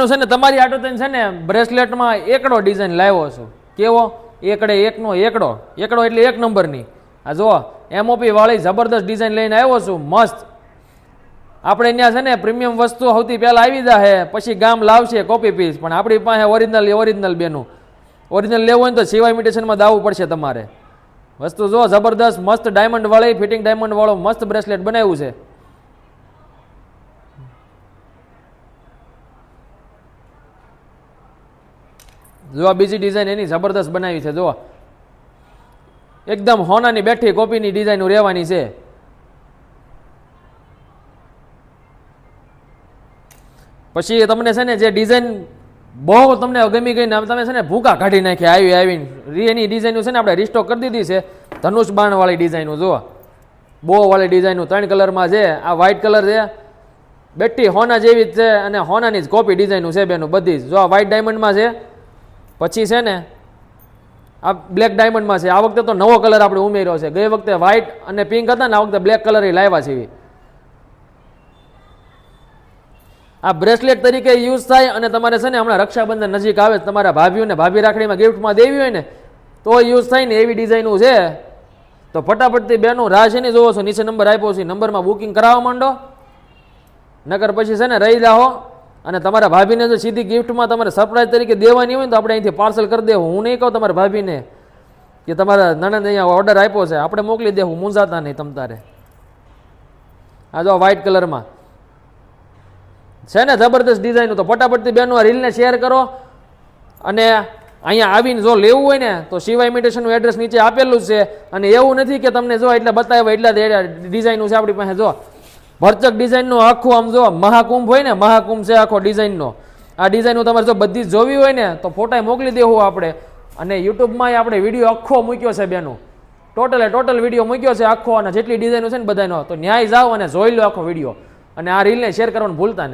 છે ને તમારી આટો છે ને બ્રેસલેટમાં એકડો ડિઝાઇન લાવ્યો છું. કેવો? એકડે એકનો એકડો. એકડો એટલે એક નંબરની. આ જો એમઓપી વાળી જબરદસ્ત ડિઝાઇન લઈને આવ્યો છું. મસ્ત. આપણે ત્યાં છે ને પ્રીમિયમ વસ્તુ સૌથી પહેલાં આવી જાય, પછી ગામ લાવશે કોપી પીસ. પણ આપણી પાસે ઓરિજિનલ બેનું ઓરિજિનલ લેવું હોય ને તો સિવાય ઇમિટેશનમાં દાવવું પડશે તમારે. વસ્તુ જો જબરદસ્ત મસ્ત ડાયમંડ વાળી ફિટિંગ ડાયમંડ વાળો મસ્ત બ્રેસલેટ બનાવ્યું છે. જો આ બીજી ડિઝાઇન એની જબરદસ્ત બનાવી છે. જો એકદમ હોનાની બેઠી કોપીની ડિઝાઇન રહેવાની છે. પછી તમને છે ને જે ડિઝાઇન બહુ તમને ગમી ગઈ ને તમે છે ને ભૂકા કાઢી નાખ્યા આવીને એની ડિઝાઇનો છે ને આપણે રિસ્ટોક કરી દીધી છે. ધનુષ બાણ વાળી ડિઝાઇનો જો બો વાળી ડિઝાઇનો 3 કલરમાં છે. આ વ્હાઇટ કલર છે, બેટી હોના જેવી જ છે અને હોનાની જ કોપી ડિઝાઇનો છે બેનું બધી જ. જો આ વ્હાઇટ ડાયમંડમાં છે, પછી છે ને આ બ્લેક ડાયમંડમાં છે. આ વખતે તો નવો કલર આપણે ઉમેર્યો છે. ગઈ વખતે વ્હાઇટ અને પિંક હતા ને, આ વખતે બ્લેક કલર એ લાવ્યા છે. આ બ્રેસલેટ તરીકે યુઝ થાય અને તમારે છે ને હમણાં રક્ષાબંધન નજીક આવે, તમારા ભાભીઓને ભાભી રાખડીમાં ગિફ્ટમાં દેવી હોય ને તો યુઝ થાય ને એવી ડિઝાઇનો છે. તો ફટાફટથી બેનું રાહ છે ને જોવો છો, નીચે નંબર આપ્યો છે, નંબરમાં બુકિંગ કરાવવા માંડો. નકર પછી છે ને રહી જાઓ અને તમારા ભાભીને જો સીધી ગિફ્ટમાં તમારે સરપ્રાઈઝ તરીકે દેવાની હોય ને તો આપણે અહીંથી પાર્સલ કરી દેવું. હું નહીં કહું તમારા ભાભીને કે તમારા નણંદ અહીંયા ઓર્ડર આપ્યો છે, આપણે મોકલી દેવું, મૂંઝાતા નહીં તમ તારે. આ જો વ્હાઇટ કલરમાં છે ને જબરદસ્ત ડિઝાઇન. તો ફટાફટથી બેનો આ રીલને શેર કરો અને અહીંયા આવીને જો લેવું હોય ને તો શિવા ઇમિટેશનનું એડ્રેસ નીચે આપેલું જ છે. અને એવું નથી કે તમને જો એટલે બતાવ્યા એટલા ડિઝાઇનો છે આપણી પાસે. જો ભરચક ડિઝાઇનનો આખું આમ જો મહાકુંભ હોય ને, મહાકુંભ છે આખો ડિઝાઇનનો. આ ડિઝાઇનો તમારે જો બધી જ જોવી હોય ને તો ફોટા મોકલી દેવું આપણે. અને યુટ્યુબમાં આપણે વિડીયો આખો મૂક્યો છે બેનો, ટોટલ વિડીયો મૂક્યો છે આખો. અને જેટલી ડિઝાઇનો છે ને બધાનો, તો ન્યાય જાઓ અને જોઈ લો આખો વિડીયો. અને આ રીલને શેર કરવાનું ભૂલતા નહીં.